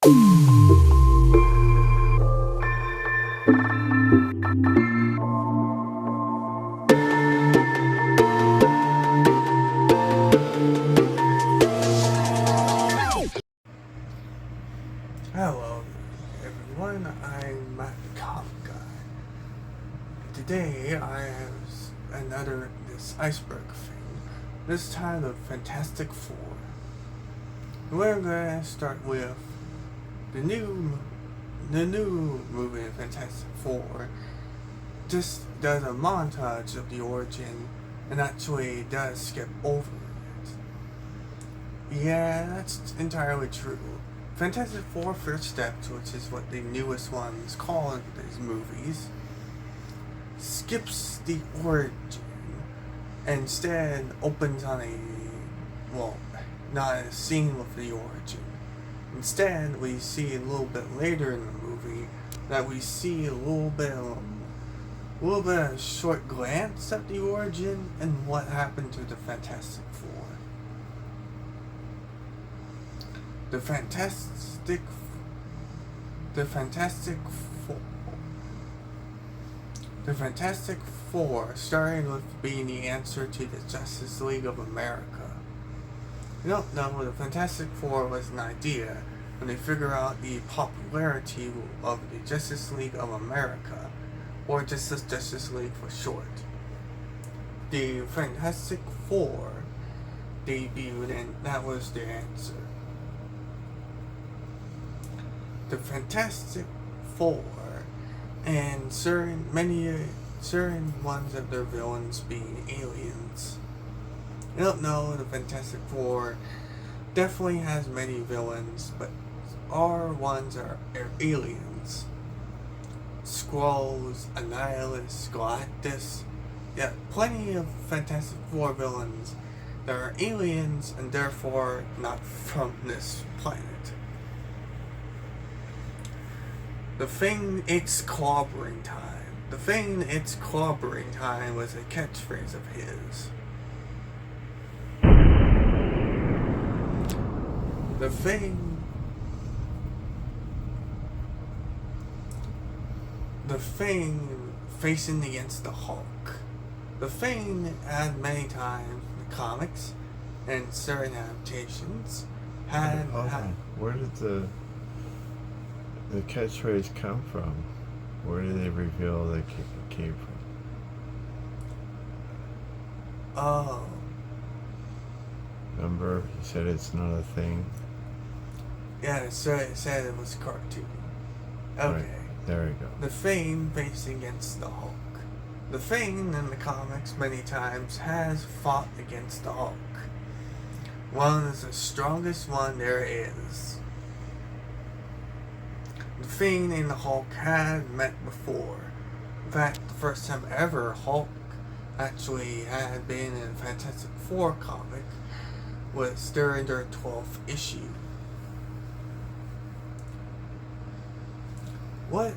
Hello everyone, I'm Matt the Comic Guy. Today I have this iceberg thing, this time the Fantastic Four. We're gonna start with the new movie Fantastic Four. Just does a montage of the origin and actually does skip over it. Yeah, that's entirely true. Fantastic Four First Steps, which is what the newest ones call these movies, skips the origin and instead opens on not a scene with the origin. Instead, we see a little bit later in the movie that we see a little bit of short glance at the origin and what happened to the Fantastic Four. The Fantastic Four started with being the answer to the Justice League of America. You don't know, the Fantastic Four was an idea when they figure out the popularity of the Justice League of America, or just the Justice League for short. The Fantastic Four debuted and that was their answer. The Fantastic Four and certain ones of their villains being aliens. You don't know, the Fantastic Four definitely has many villains, but our ones are aliens. Skrulls, Annihilus, Galactus. Yeah, plenty of Fantastic Four villains that are aliens and therefore not from this planet. The Thing, it's clobbering time. The Thing, it's clobbering time was a catchphrase of his. The Thing facing against the Hulk. The Thing had many times in the comics and certain adaptations where did the catchphrase come from? Where did they reveal that it came from? Oh. Remember, you said it's not a thing? Yeah, so it said it was cartoon. Okay. Right, there you go. The Thing facing against the Hulk. The Thing in the comics many times has fought against the Hulk. One is the strongest one there is. The Thing and the Hulk had met before. In fact, the first time ever Hulk actually had been in a Fantastic Four comic was during their 12th issue. What?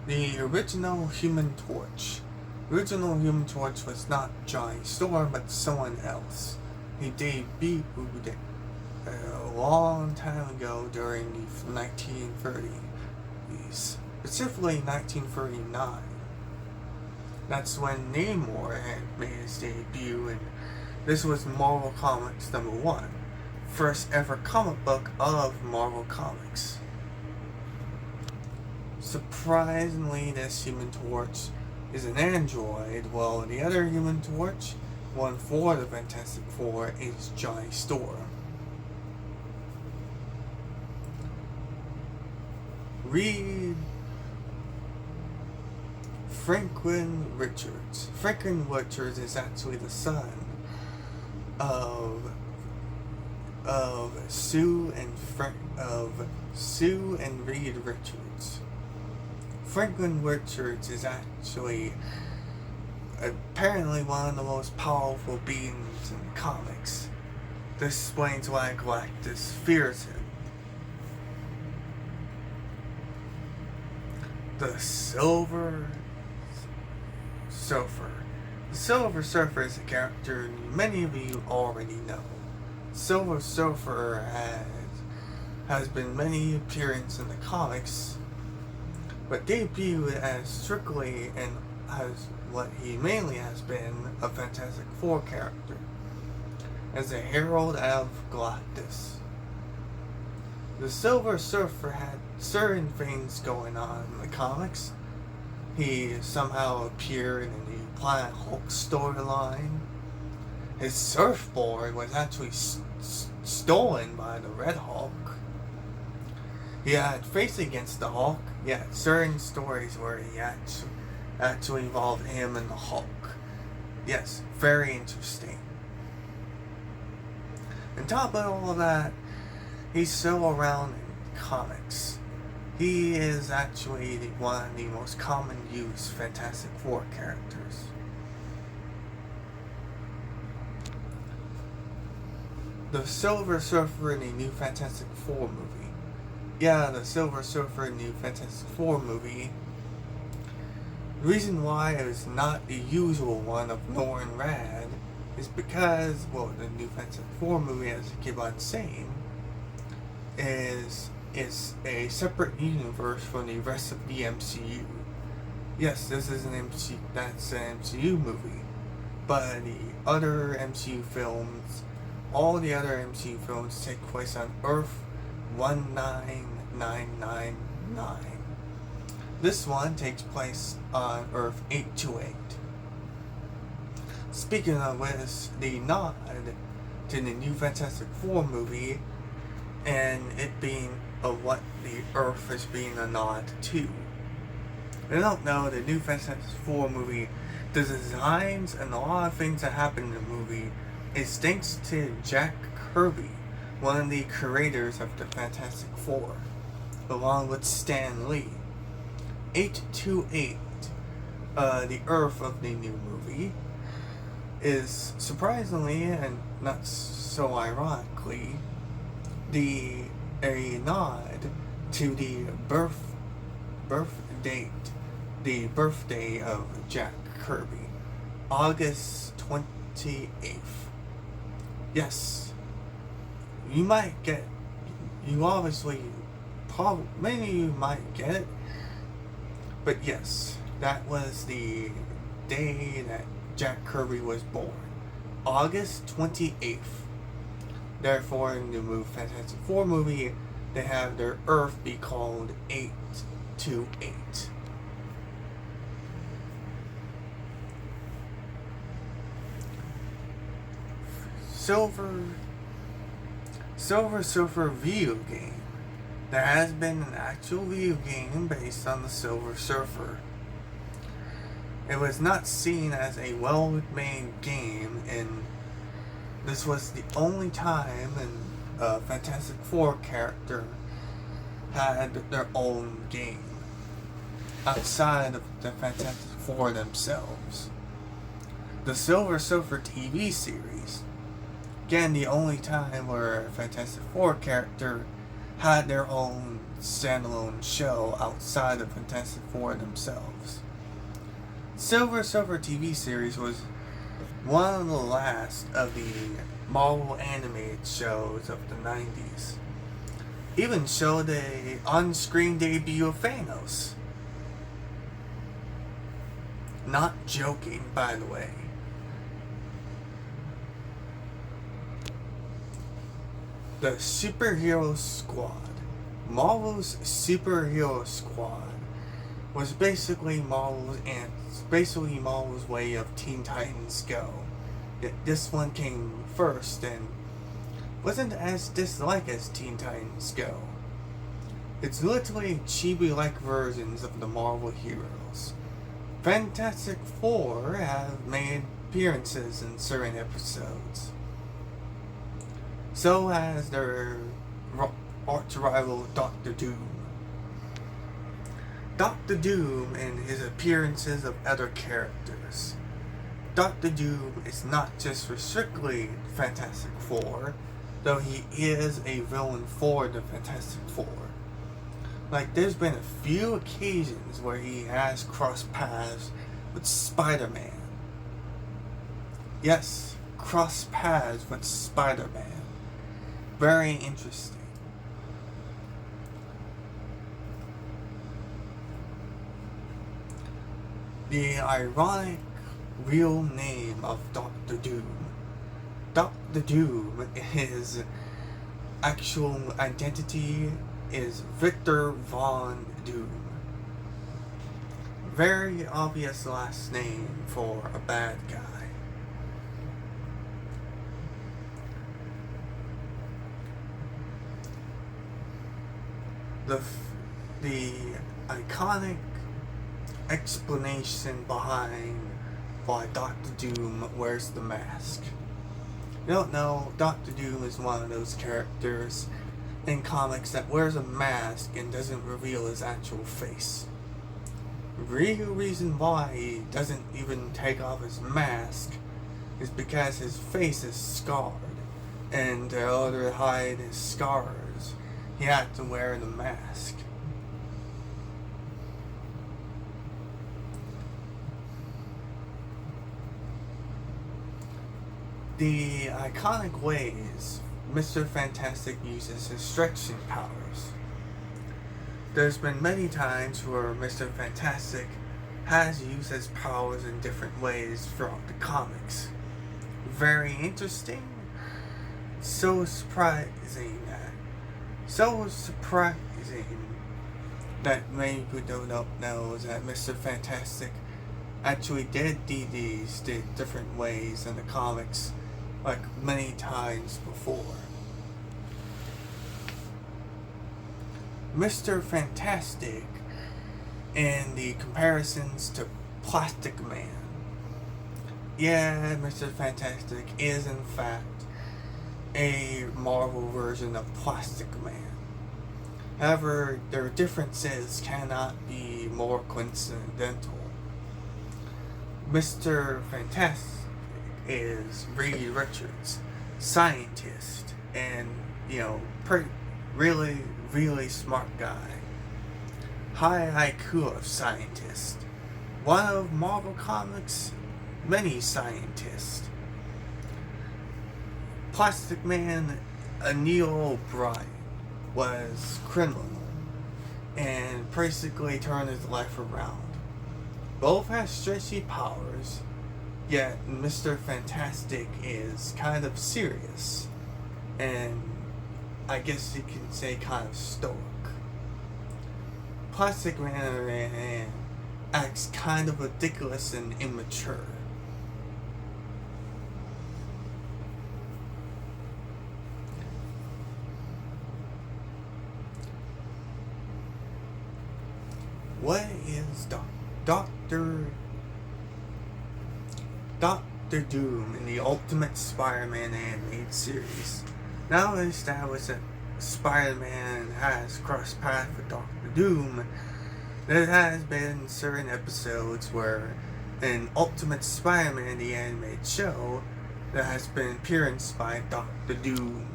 The original Human Torch. The original Human Torch was not Johnny Storm, but someone else. He debuted a long time ago during the 1930s, specifically 1939. That's when Namor had made his debut, and this was Marvel Comics #1, first ever comic book of Marvel Comics. Surprisingly, this Human Torch is an android, while the other Human Torch, one for the Fantastic Four, is Johnny Storm. Read Franklin Richards. Franklin Richards is actually the son of Sue and Reed Richards. Franklin Richards is actually apparently one of the most powerful beings in comics. This explains why Galactus fears him. Surfer. The Silver Surfer is a character many of you already know. Silver Surfer has been many appearances in the comics, but debuted as strictly and as what he mainly has been, a Fantastic Four character, as a herald of Galactus. The Silver Surfer had certain things going on in the comics. He somehow appeared in the Planet Hulk storyline. His surfboard was actually stolen by the Red Hulk. He had faced against the Hulk, yet certain stories where he actually involved him and the Hulk. Yes, very interesting. On top of all of that, he's still around in comics. He is actually one of the most common used Fantastic Four characters. The Silver Surfer in the new Fantastic Four movie. Yeah, the Silver Surfer in the new Fantastic Four movie. The reason why it was not the usual one of Norrin Radd is because, well, the new Fantastic Four movie, as I keep on saying, is a separate universe from the rest of the MCU. Yes, this is an MCU movie, but the other MCU films, all the other MCU films take place on Earth 19999. This one takes place on Earth 828. Speaking of which, the nod to the new Fantastic Four movie, and it being of what the Earth is being a nod to. I don't know, the new Fantastic Four movie, the designs and a lot of things that happen in the movie is thanks to Jack Kirby, one of the creators of the Fantastic Four, along with Stan Lee. 828, the Earth of the new movie, is surprisingly and not so ironically a nod to the birthday of Jack Kirby, August 28th. Yes, many of you might get it, but yes, that was the day that Jack Kirby was born, August 28th. Therefore, in the new Fantastic Four movie, they have their Earth be called 828. Silver Surfer video game. There has been an actual video game based on the Silver Surfer. It was not seen as a well-made game, and this was the only time a Fantastic Four character had their own game outside of the Fantastic Four themselves. The Silver Surfer TV series, again, the only time where a Fantastic Four character had their own standalone show outside of Fantastic Four themselves. Silver Surfer TV series was one of the last of the Marvel animated shows of the 90s. Even showed a on-screen debut of Thanos. Not joking, by the way. The Superhero Squad. Marvel's Superhero Squad was basically Marvel's way of Teen Titans Go. This one came first and wasn't as disliked as Teen Titans Go. It's literally chibi-like versions of the Marvel heroes. Fantastic Four have made appearances in certain episodes. So has their arch rival Doctor Doom. Doctor Doom and his appearances of other characters. Doctor Doom is not just strictly Fantastic Four, though he is a villain for the Fantastic Four. Like, there's been a few occasions where he has crossed paths with Spider-Man. Yes, cross paths with Spider-Man. Very interesting. The ironic real name of Doctor Doom. Doctor Doom, his actual identity is Victor Von Doom. Very obvious last name for a bad guy. The iconic explanation behind why Doctor Doom wears the mask. You don't know, Doctor Doom is one of those characters in comics that wears a mask and doesn't reveal his actual face. The real reason why he doesn't even take off his mask is because his face is scarred, and in order to hide his scars, he had to wear the mask. The iconic ways Mr. Fantastic uses his stretching powers. There's been many times where Mr. Fantastic has used his powers in different ways throughout the comics. Very interesting. So surprising that many people don't know that Mr. Fantastic actually did these different ways in the comics like many times before. Mr. Fantastic and the comparisons to Plastic Man. Yeah, Mr. Fantastic is in fact a Marvel version of Plastic Man. However, their differences cannot be more coincidental. Mr. Fantastic is Reed Richards, scientist, and really smart guy. High IQ of scientist. One of Marvel Comics' many scientists. Plastic Man, Neil O'Brien, was criminal and basically turned his life around. Both have stretchy powers, yet Mr. Fantastic is kind of serious and I guess you can say kind of stoic. Plastic Man acts kind of ridiculous and immature. What is Doctor Doom in the Ultimate Spider-Man animated series? Now established that Spider-Man has crossed paths with Doctor Doom, there has been certain episodes where in Ultimate Spider-Man the animated show, there has been appearance by Doctor Doom.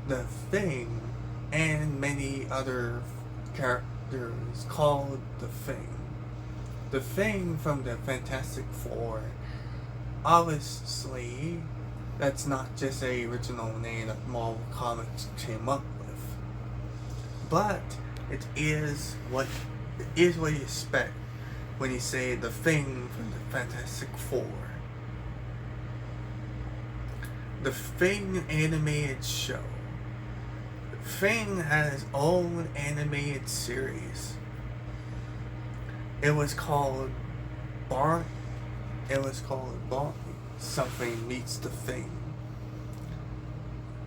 The Thing and many other characters called the Thing. The Thing from the Fantastic Four. Obviously, that's not just a original name that Marvel Comics came up with, but it is what you expect when you say the Thing from the Fantastic Four. The Thing animated show. The Thing had its own animated series. It was called Barney Something Meets the Thing.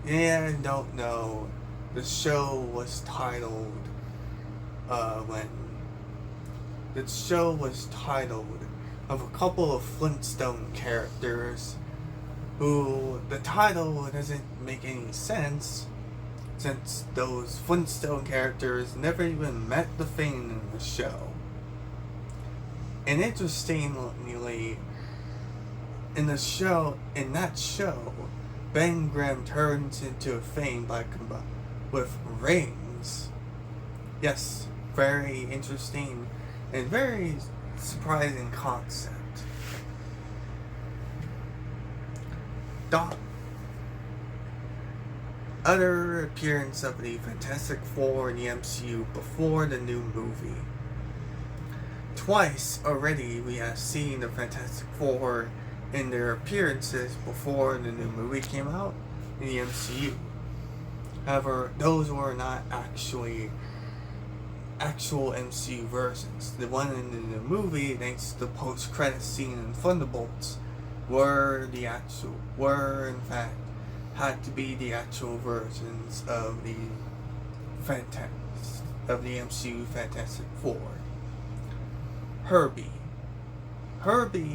Yeah, I don't know. The show was titled of a couple of Flintstone characters who the title doesn't make any sense since those Flintstone characters never even met the Thing in the show. And interestingly, in that show, Ben Grimm turns into a Fane with rings. Yes, very interesting and very surprising concept. Other appearance of the Fantastic Four in the MCU before the new movie. Twice already we have seen the Fantastic Four in their appearances before the new movie came out in the MCU. However, those were not actual MCU versions. The one in the movie, thanks to the post-credit scene in Thunderbolts, were in fact had to be the actual versions of the MCU Fantastic Four. Herbie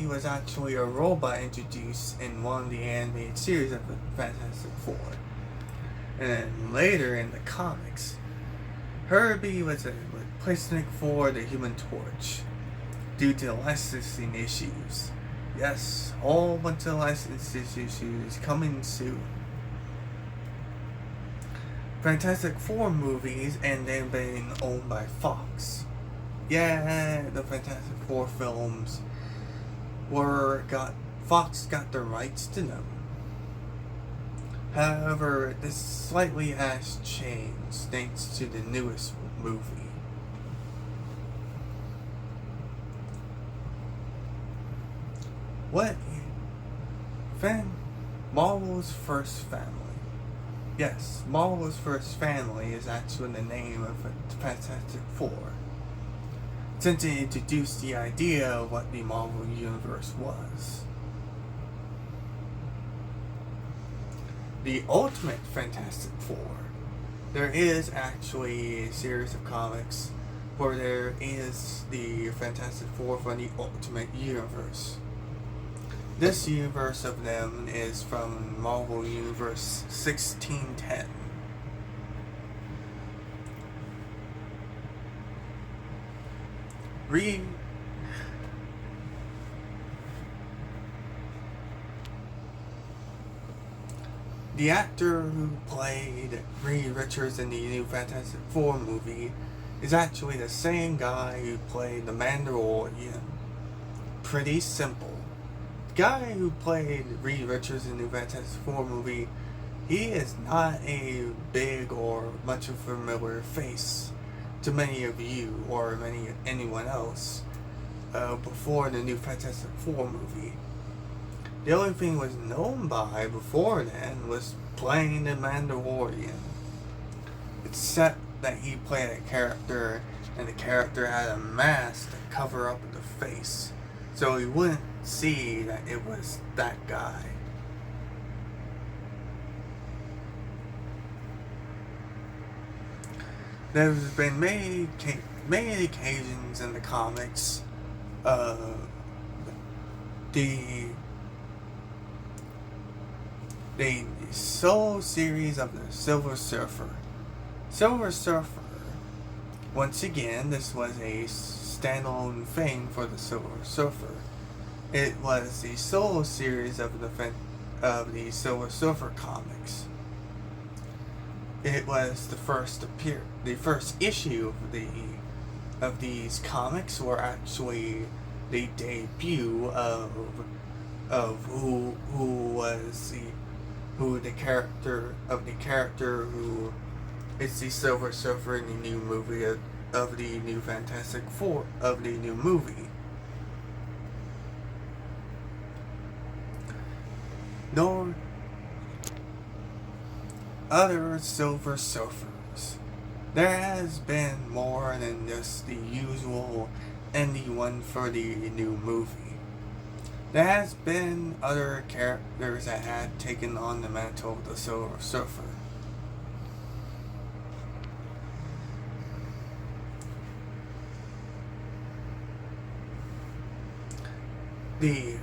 was actually a robot introduced in one of the animated series of the Fantastic Four. And then later in the comics, Herbie was a replacement for the Human Torch due to licensing issues. Yes, a whole bunch of licensing issues coming soon. Fantastic Four movies and then being owned by Fox. Yeah, the Fantastic Four films Fox got the rights to them. However, this slightly has changed thanks to the newest movie. Marvel's First Family. Yes, Marvel's First Family is actually the name of the Fantastic Four, since it introduced the idea of what the Marvel Universe was. The Ultimate Fantastic Four. There is actually a series of comics where there is the Fantastic Four from the Ultimate Universe. This universe of them is from Marvel Universe 1610. The actor who played Reed Richards in the new Fantastic Four movie is actually the same guy who played the Mandalorian. Pretty simple. The guy who played Reed Richards in the new Fantastic Four movie, he is not a big or much of a familiar face to many of you or anyone else before the new Fantastic Four movie. The only thing he was known by before then was playing the Mandalorian. Except that he played a character, and the character had a mask to cover up the face, so you wouldn't see that it was that guy. There's been many occasions in the comics, the solo series of the Silver Surfer. Silver Surfer, once again, this was a standalone thing for the Silver Surfer. It was the solo series of the Silver Surfer comics. It was the first issue of these comics were actually the debut of the character who is the Silver Surfer in the new movie of the new Fantastic Four of the new movie. No other Silver Surfers. There has been more than just the usual anyone for the new movie. There has been other characters that had taken on the mantle of the Silver Surfer. The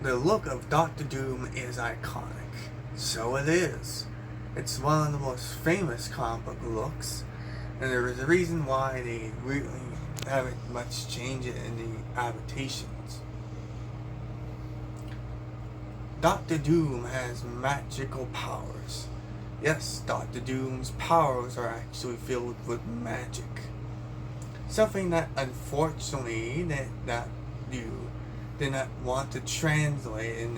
look of Doctor Doom is iconic. So it is. It's one of the most famous comic book looks, and there is a reason why they really haven't much change in the adaptations. Doctor Doom has magical powers. Yes, Doctor Doom's powers are actually filled with magic. Something that unfortunately that you did not want to translate in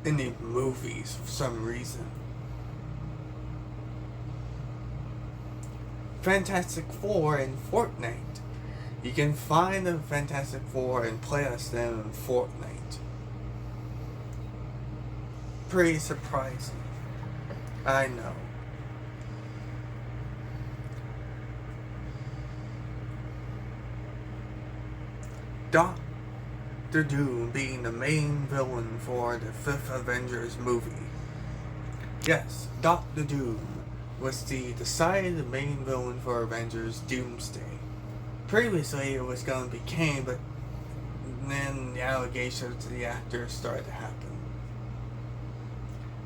the movies for some reason. Fantastic Four in Fortnite. You can find the Fantastic Four and play as them in Fortnite. Pretty surprising. I know. Doctor Doom being the main villain for the 5th Avengers movie. Yes, Doctor Doom was the decided main villain for Avengers Doomsday. Previously it was going to be Kane, but then the allegations to the actor started to happen.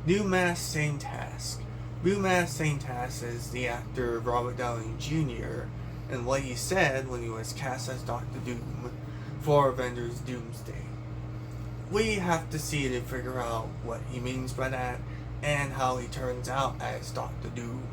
New mask, same task. New mask, same task is the actor Robert Downey Jr. and what he said when he was cast as Doctor Doom for Avengers Doomsday. We have to see to figure out what he means by that and how he turns out as Doctor Doom.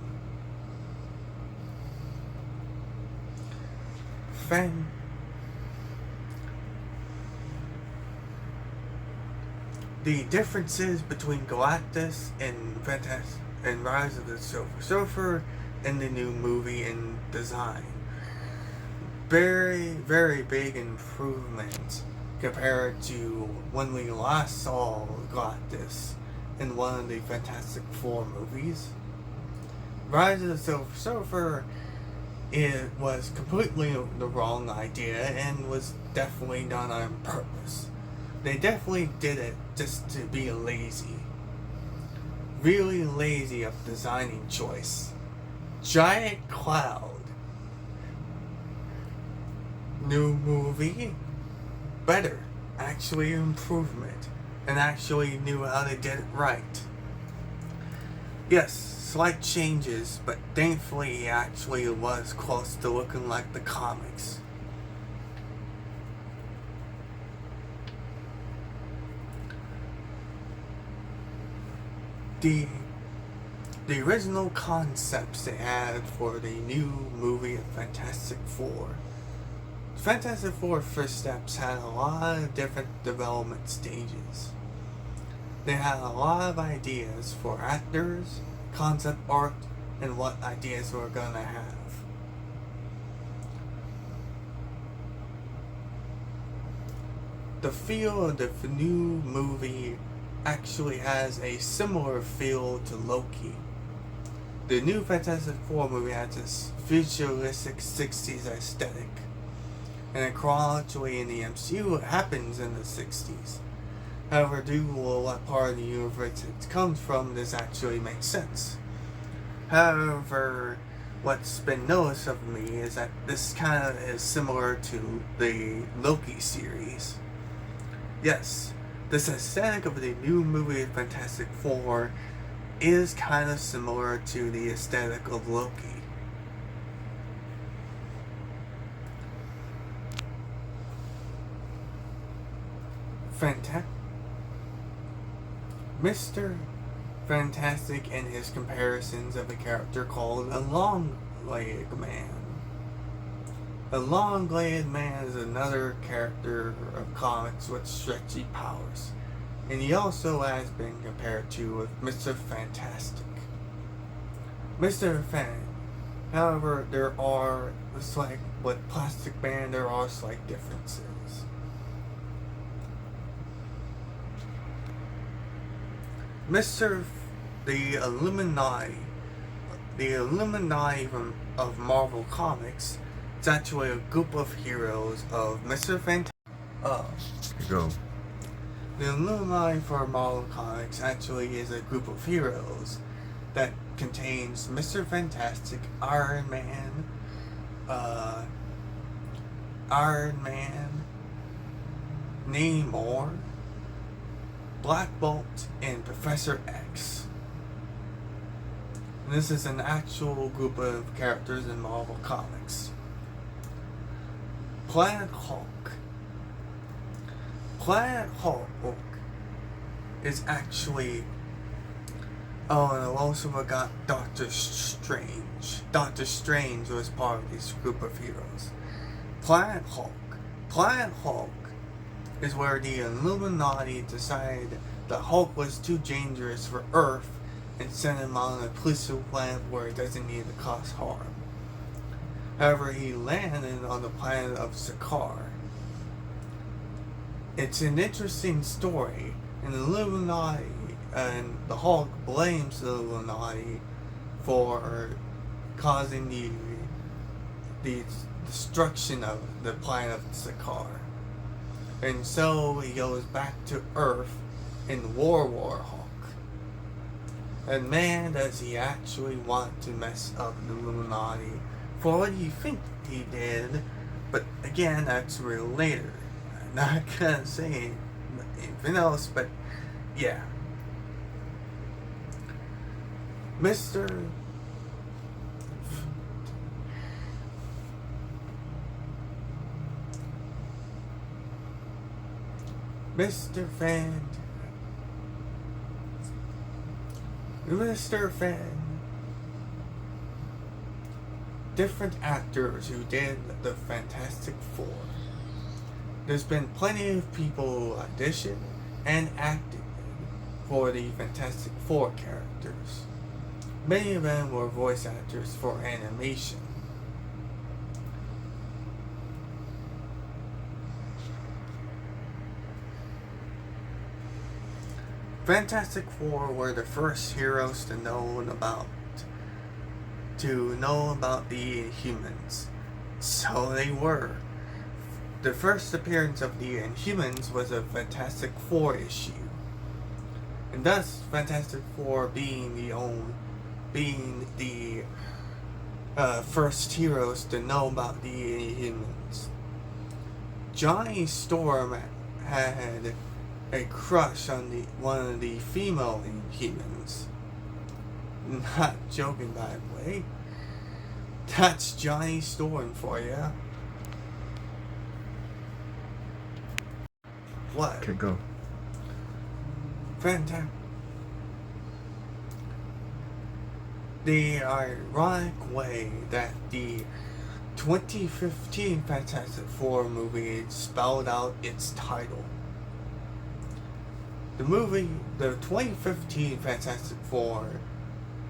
The differences between Galactus and Rise of the Silver Surfer in the new movie and design. Very, very big improvement compared to when we last saw Galactus in one of the Fantastic Four movies. Rise of the Silver Surfer, it was completely the wrong idea and was definitely done on purpose. They definitely did it just to be lazy. Really lazy of designing choice. Giant cloud. New movie. Better. Actually improvement. And actually knew how to get it right. Yes, slight changes, but thankfully he actually was close to looking like the comics. The original concepts they had for the new movie of Fantastic Four. Fantastic Four First Steps had a lot of different development stages. They had a lot of ideas for actors, concept art, and what ideas we're gonna have. The feel of the new movie actually has a similar feel to Loki. The new Fantastic Four movie has this futuristic 60s aesthetic. And chronologically in the MCU, it happens in the 60s. However, due to what part of the universe it comes from, this actually makes sense. However, what's been noticed of me is that this kind of is similar to the Loki series. Yes, this aesthetic of the new movie Fantastic Four is kind of similar to the aesthetic of Loki. Mr. Fantastic and his comparisons of a character called a long-legged man. A long-legged man is another character of comics with stretchy powers, and he also has been compared to with Mr. Fantastic. However, there are, it's like with Plastic Man, there are slight differences. The Illuminati of Marvel Comics, it's actually a group of heroes of Mr. Fantastic. Go. The Illuminati for Marvel Comics actually is a group of heroes that contains Mr. Fantastic, Iron Man, Namor, Black Bolt, and Professor X. And this is an actual group of characters in Marvel Comics. Planet Hulk. Planet Hulk is actually. Oh, and I also forgot Doctor Strange. Doctor Strange was part of this group of heroes. Planet Hulk. Planet Hulk is where the Illuminati decided that Hulk was too dangerous for Earth and sent him on a peaceful planet where he doesn't need to cause harm. However, he landed on the planet of Sakaar. It's an interesting story, and the Illuminati and the Hulk blames the Illuminati for causing the destruction of the planet of Sakaar. And so he goes back to Earth in War Hulk. And man, does he actually want to mess up the Illuminati for what you think he did. But again, that's real later. I'm not gonna say anything else, but yeah. Mr. Fan. Different actors who did the Fantastic Four. There's been plenty of people auditioned and acted for the Fantastic Four characters. Many of them were voice actors for animation. Fantastic Four were the first heroes to know about the Inhumans. So they were. The first appearance of the Inhumans was a Fantastic Four issue. And thus Fantastic Four being the first heroes to know about the Inhumans. Johnny Storm had a crush on one of the female Inhumans. Not joking, by the way. That's Johnny Storm for you. What? Okay, go. Fantastic. The ironic way that the 2015 Fantastic Four movie spelled out its title. The 2015 Fantastic Four,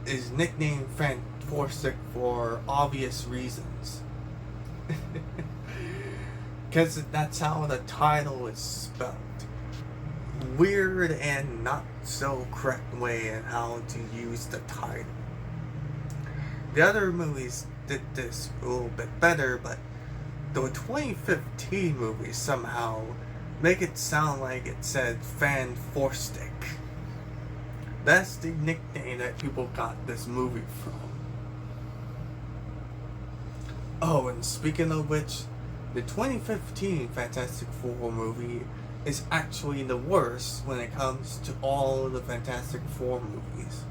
is nicknamed Fantastic for obvious reasons. Because that's how the title is spelled. Weird and not so correct way in how to use the title. The other movies did this a little bit better, but the 2015 movie somehow make it sound like it said Fanforstic. That's the nickname that people got this movie from. Oh, and speaking of which, the 2015 Fantastic Four movie is actually the worst when it comes to all the Fantastic Four movies.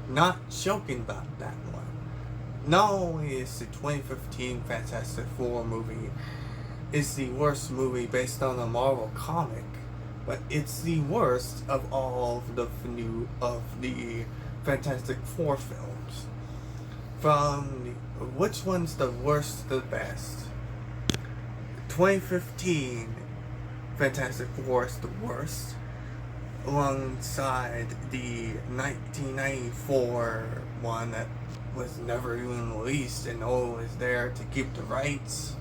Not joking about that one. Not only is the 2015 Fantastic Four movie is the worst movie based on a Marvel comic, but it's the worst of all of the Fantastic Four films. Which one's the worst to the best? 2015 Fantastic Four is the worst, alongside the 1994 one that was never even released and always there to keep the rights,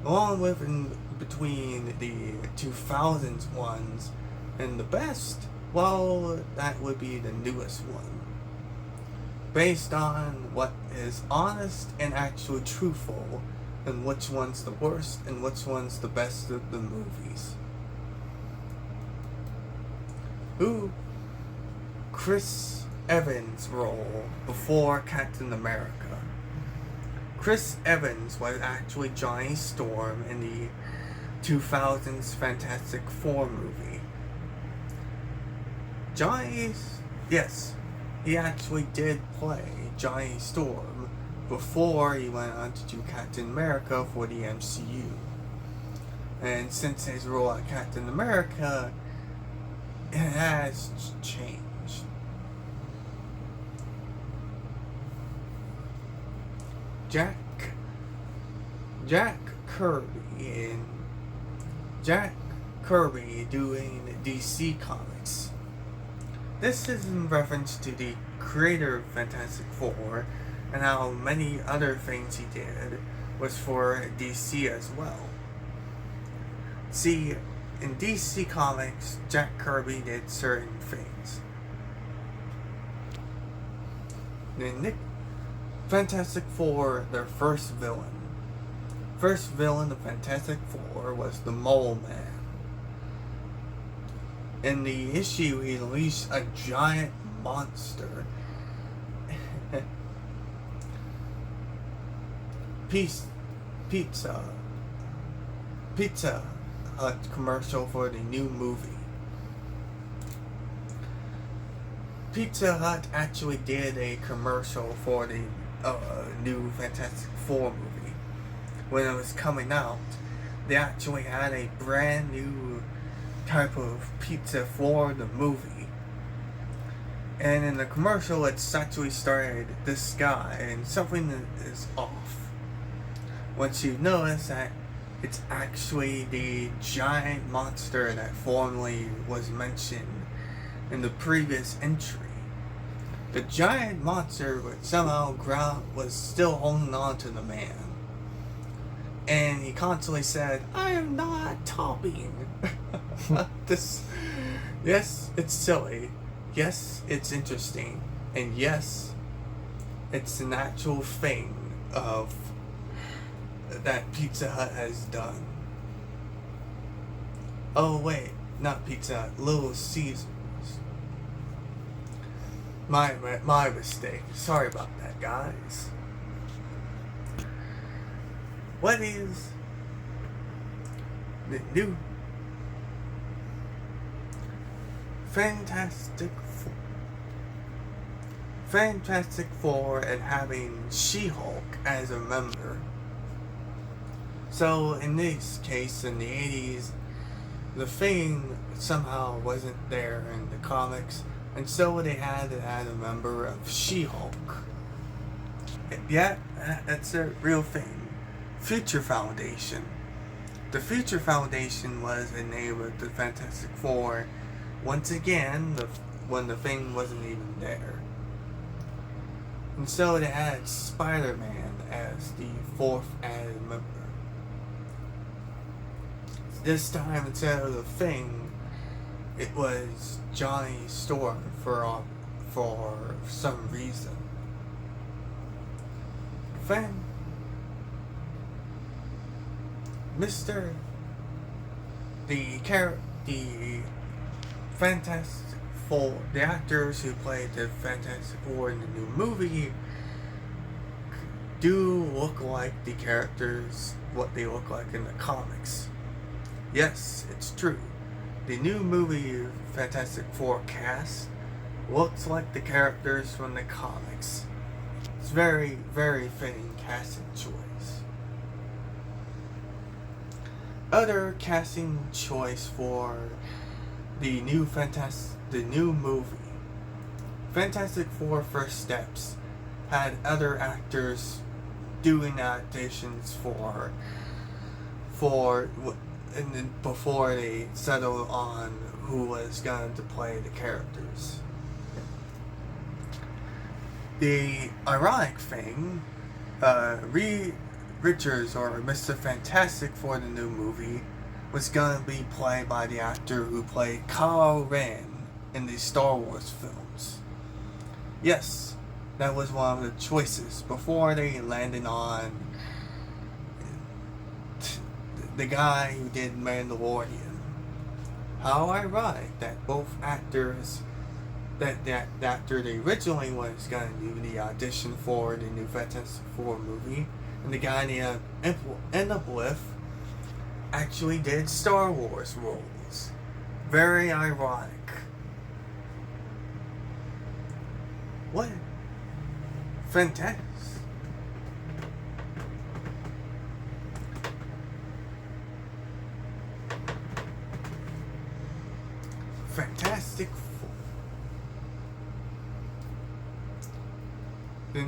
along with in between the 2000s ones, and the best, well, that would be the newest one, based on what is honest and actually truthful, and which one's the worst and which one's the best of the movies. Who Chris Evans' role before Captain America. Chris Evans was actually Johnny Storm in the 2000s Fantastic Four movie. Yes, he actually did play Johnny Storm before he went on to do Captain America for the MCU. And since his role as Captain America, it has changed. Jack Kirby doing DC Comics. This is in reference to the creator of Fantastic Four and how many other things he did was for DC as well. See, in DC Comics, Jack Kirby did certain things. In Fantastic Four, their first villain of Fantastic Four was the Mole Man. In the issue, he unleashed a giant monster. Pizza Hut commercial for the new movie. Pizza Hut actually did a commercial for the new Fantastic Four movie. When it was coming out, they actually had a brand new type of pizza for the movie. And in the commercial, it's actually started this guy, and something is off. Once you notice that it's actually the giant monster that formerly was mentioned in the previous entry. The giant monster somehow was still holding on to the man. And he constantly said, "I am not topping." Yes, it's silly. Yes, it's interesting. And yes, it's an actual thing of that Pizza Hut has done. Oh wait, not Pizza Hut, Little Caesars. My mistake. Sorry about that, guys. What is the new Fantastic Four and having She-Hulk as a member? So in this case, in the 80s, the Thing somehow wasn't there in the comics, and so they had to add a member of She-Hulk. Yeah, that's a real thing. Future Foundation. The Future Foundation was the name of the Fantastic Four, once again, when the Thing wasn't even there. And so they had Spider-Man as the fourth added member. This time, instead of the Thing, it was Johnny Storm for some reason. The Fantastic Four, the actors who played the Fantastic Four in the new movie do look like the characters, what they look like in the comics. Yes, it's true. The new movie Fantastic Four cast looks like the characters from the comics. It's very, very fitting casting choice. Other casting choice for the new movie, Fantastic Four First Steps, had other actors doing auditions and then before they settled on who was going to play the characters. The ironic thing, Reed Richards, or Mr. Fantastic for the new movie, was going to be played by the actor who played Kylo Ren in the Star Wars films. Yes, that was one of the choices before they landed on the guy who did Mandalorian. How ironic that both actors, that the actor that originally was going to do the audition for the new Fantastic Four movie, and the guy they end up with, actually did Star Wars roles. Very ironic. What? Fantastic Four. The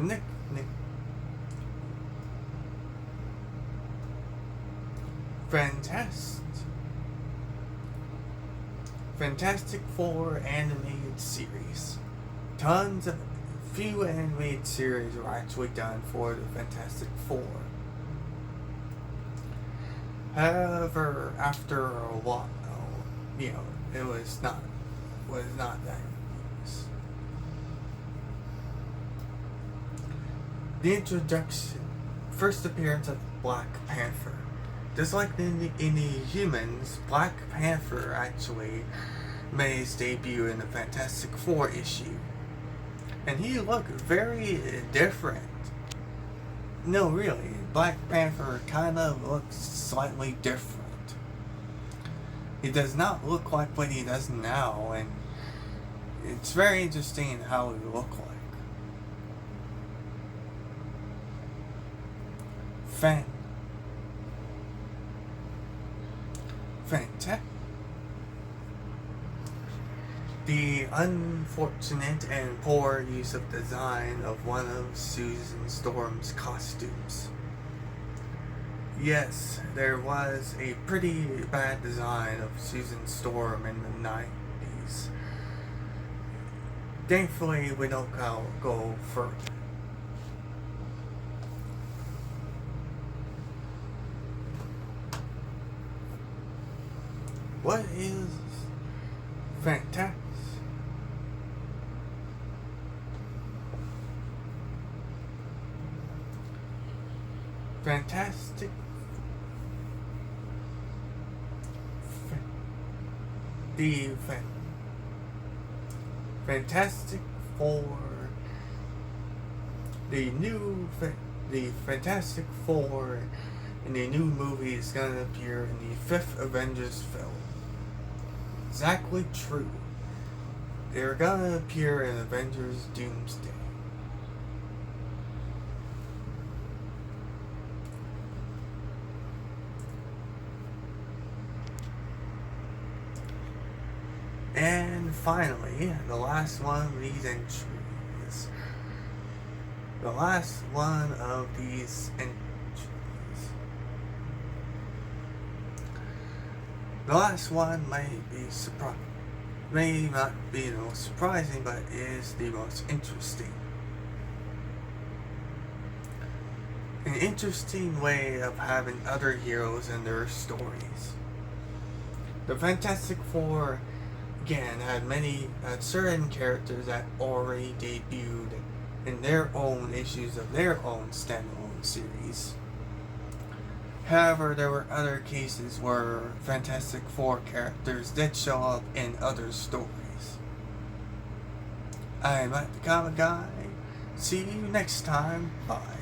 Fantastic Four animated series. Few animated series were actually done for the Fantastic Four. However, after a while, it was not that nice. The introduction, first appearance of Black Panther. Just like in the Humans, Black Panther actually made his debut in the Fantastic Four issue. And he looked very different. No, really, Black Panther kind of looks slightly different. He does not look like what he does now, and it's very interesting how he look like. Fantastic. The unfortunate and poor use of design of one of Susan Storm's costumes. Yes, there was a pretty bad design of Susan Storm in the 90s. Thankfully, we don't go further. What is Fantastic Fantastic Four, the Fantastic Four in the new movie is going to appear in the 5th Avengers film. Exactly true. They're going to appear in Avengers Doomsday. And finally, the last one of these entries. The last one of these entries. The last one may not be the most surprising, but is the most interesting. An interesting way of having other heroes in their stories. The Fantastic Four, again, had certain characters that already debuted in their own issues of their own standalone series. However, there were other cases where Fantastic Four characters did show up in other stories. I'm Matt the Comic Guy. See you next time. Bye.